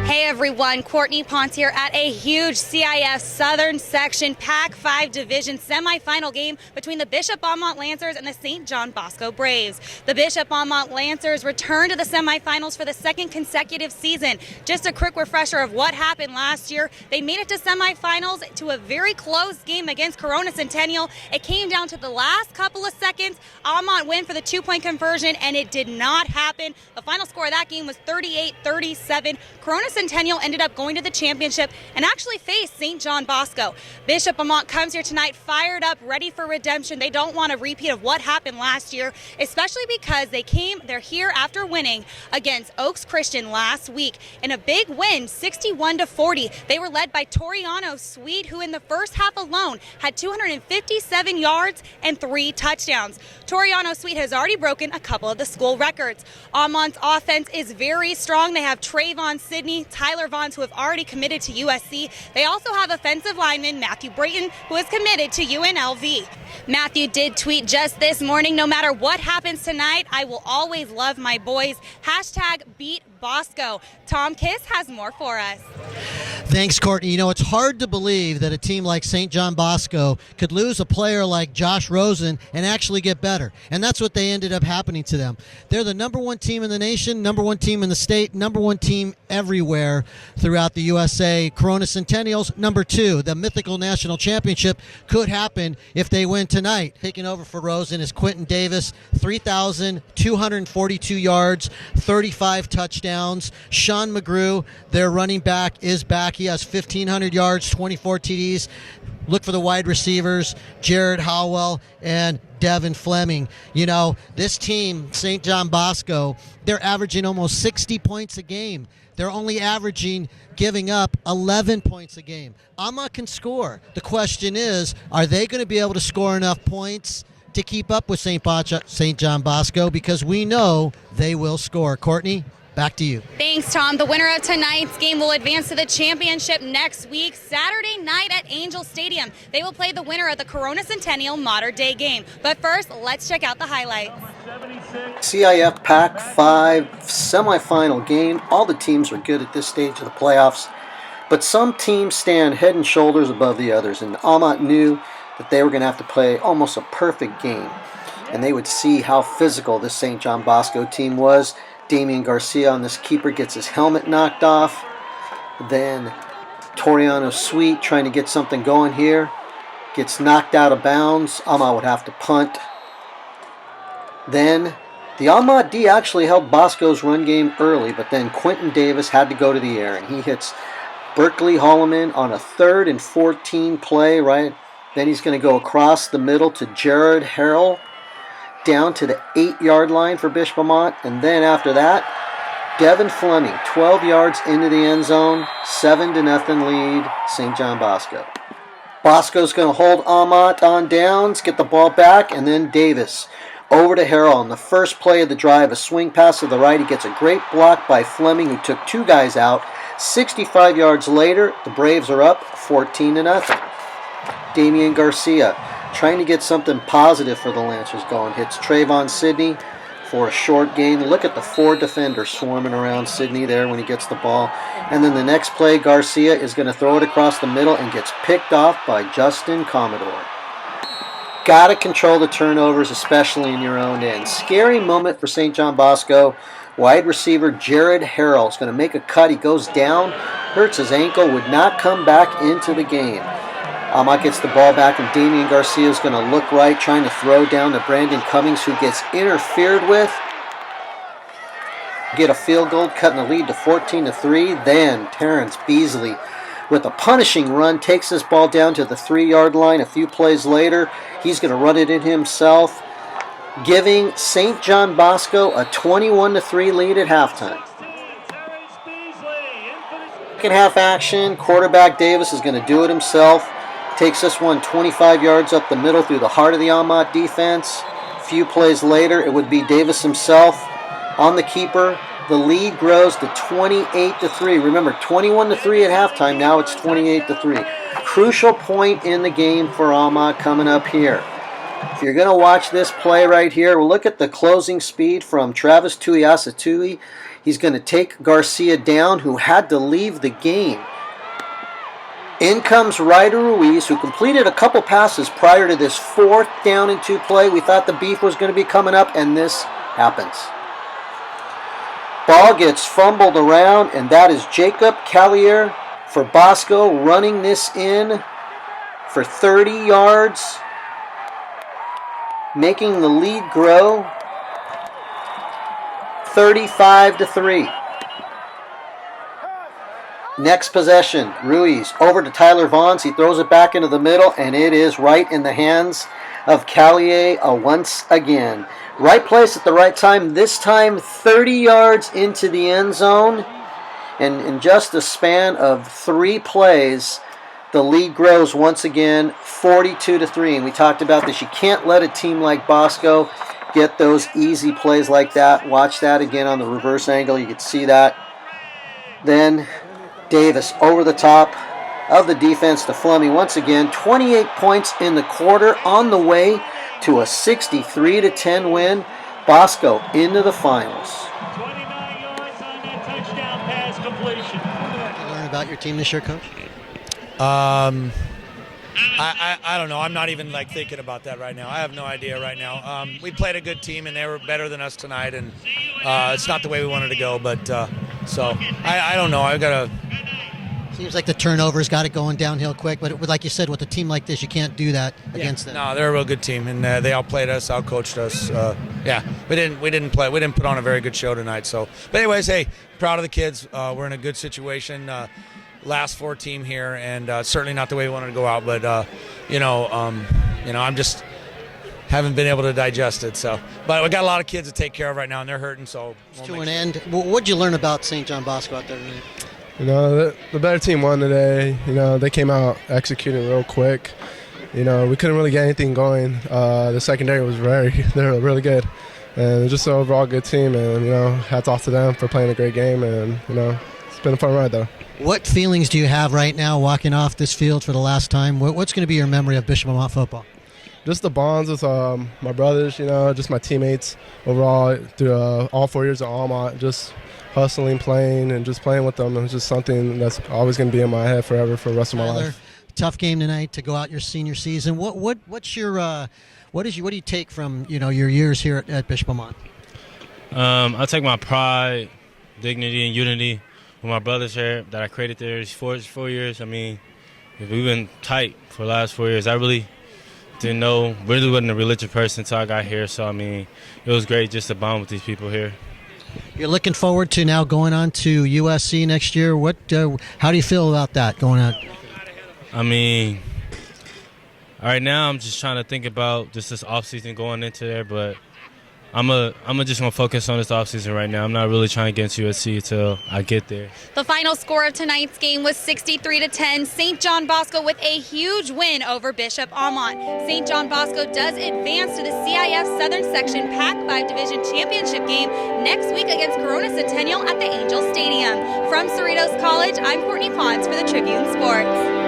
Hey everyone, Courtney Ponce here at a huge CIF Southern Section Pac-5 Division semifinal game between the Bishop Amat Lancers and the St. John Bosco Braves. The Bishop Amat Lancers returned to the semifinals for the second consecutive season. Just a quick refresher of what happened last year. They made it to semifinals to a very close game against Corona Centennial. It came down to the last couple of seconds. Amat win for the two-point conversion, and it did not happen. The final score of that game was 38-37. Corona Centennial ended up going to the championship and actually faced St. John Bosco. Bishop Amat comes here tonight fired up, ready for redemption. They don't want a repeat of what happened last year, especially because they're here after winning against Oaks Christian last week in a big win, 61-40. They were led by Toriano Sweet, who in the first half alone had 257 yards and 3 touchdowns. Toriano Sweet has already broken a couple of the school records. Amat's offense is very strong. They have Trayvon Sidney, Tyler Vaughns, who have already committed to USC. They also have offensive lineman Matthew Brayton, who is committed to UNLV. Matthew did tweet just this morning, no matter what happens tonight, I will always love my boys. Hashtag beat Bosco. Tom Kiss has more for us. Thanks, Courtney. You know, it's hard to believe that a team like St. John Bosco could lose a player like Josh Rosen and actually get better. And that's what they ended up happening to them. They're the number one team in the nation, number one team in the state, number one team everywhere throughout the USA. Corona Centennial's number 2. The mythical national championship could happen if they win tonight. Taking over for Rosen is Quentin Davis, 3,242 yards, 35 touchdowns. Sean McGrew, their running back, is back. He has 1,500 yards, 24 TDs. Look for the wide receivers, Jared Howell and Devin Fleming. You know, this team, St. John Bosco, they're averaging almost 60 points a game. They're only giving up 11 points a game. Amat can score. The question is, are they going to be able to score enough points to keep up with St. John Bosco? Because we know they will score. Courtney, back to you. Thanks, Tom. The winner of tonight's game will advance to the championship next week, Saturday night at Angel Stadium. They will play the winner of the Corona Centennial Modern Day game. But first, let's check out the highlights. CIF Pac-5 semifinal game. All the teams are good at this stage of the playoffs, but some teams stand head and shoulders above the others, and Amat knew that they were going to have to play almost a perfect game, and they would see how physical this St. John Bosco team was. Damian Garcia on this keeper gets his helmet knocked off. Then Toriano Sweet trying to get something going here, gets knocked out of bounds. Amat would have to punt. Then the Amat D actually held Bosco's run game early, but then Quentin Davis had to go to the air, and he hits Berkeley Holloman on a 3rd and 14 play, right? Then he's going to go across the middle to Jared Harrell, down to the 8-yard line for Bishop Amat, and then after that, Devin Fleming, 12 yards into the end zone, 7-0 lead, St. John Bosco. Bosco's going to hold Amat on downs, get the ball back, and then Davis over to Harrell on the first play of the drive, a swing pass to the right. He gets a great block by Fleming, who took 2 guys out. 65 yards later, the Braves are up 14-0. Damian Garcia trying to get something positive for the Lancers going. Hits Trayvon Sidney for a short gain. Look at the 4 defenders swarming around Sidney there when he gets the ball. And then the next play, Garcia is going to throw it across the middle and gets picked off by Justin Commodore. Got to control the turnovers, especially in your own end. Scary moment for St. John Bosco. Wide receiver Jared Harrell is going to make a cut. He goes down, hurts his ankle, would not come back into the game. Amat gets the ball back, and Damian Garcia is going to look right, trying to throw down to Brandon Cummings, who gets interfered with. Get a field goal, cutting the lead to 14-3. Then Terrence Beasley, with a punishing run, takes this ball down to the 3-yard line. A few plays later, he's going to run it in himself, giving St. John Bosco a 21-3 lead at halftime. Second half action, quarterback Davis is going to do it himself. Takes this one 25 yards up the middle through the heart of the Amat defense. A few plays later, it would be Davis himself on the keeper. The lead grows to 28-3. Remember, 21-3 at halftime. Now it's 28-3. Crucial point in the game for Amat coming up here. If you're going to watch this play right here, look at the closing speed from Travis Tuiasatui. He's going to take Garcia down, who had to leave the game. In comes Ryder Ruiz, who completed a couple passes prior to this 4th down and 2 play. We thought the beef was going to be coming up, and this happens. Ball gets fumbled around, and that is Jacob Callier for Bosco running this in for 30 yards, making the lead grow 35-3. Next possession, Ruiz over to Tyler Vaughns. He throws it back into the middle, and it is right in the hands of Callier once again. Right place at the right time, this time 30 yards into the end zone. And in just a span of 3 plays, the lead grows once again 42-3. And we talked about this. You can't let a team like Bosco get those easy plays like that. Watch that again on the reverse angle. You can see that. Then Davis over the top of the defense to Fleming once again. 28 points in the quarter, on the way to a 63-10 win. Bosco into the finals. 29 yards on that touchdown pass completion. Did you learn about your team this year, Coach? I don't know. I'm not even thinking about that right now. I have no idea right now. We played a good team, and they were better than us tonight, and it's not the way we wanted to go. But so I don't know. I've got to. Seems like the turnovers got it going downhill quick, but like you said, with a team like this, you can't do that against them. No, they're a real good team, and they outplayed us, outcoached us. We didn't put on a very good show tonight. So, but anyways, hey, proud of the kids. We're in a good situation. Last 4 team here, and certainly not the way we wanted to go out. But I'm just haven't been able to digest it. So, but we got a lot of kids to take care of right now, and they're hurting. So, To an end, what'd you learn about St. John Bosco out there tonight? The better team won today. They came out executing real quick. We couldn't really get anything going. The secondary was they were really good. And just an overall good team, and, hats off to them for playing a great game, and, it's been a fun ride, though. What feelings do you have right now walking off this field for the last time? What's going to be your memory of Bishop Amat football? Just the bonds with my brothers, just my teammates overall through all 4 years at Almont, just hustling, playing, and just playing with them. It's just something that's always going to be in my head forever for the rest of my life. Tough game tonight to go out your senior season. What do you take from your years here at Bishop Amat? I take my pride, dignity, and unity with my brothers here that I created there these 4 years. I mean, we've been tight for the last 4 years. I really wasn't a religious person until I got here. So I mean, it was great just to bond with these people here. You're looking forward to now going on to USC next year. How do you feel about that going on? I mean, right now I'm just trying to think about just this offseason going into there, but I'm just gonna focus on this offseason right now. I'm not really trying to get into USC until I get there. The final score of tonight's game was 63-10. St. John Bosco with a huge win over Bishop Amat. St. John Bosco does advance to the CIF Southern Section Pac-5 Division Championship game next week against Corona Centennial at the Angel Stadium. From Cerritos College, I'm Courtney Pons for the Tribune Sports.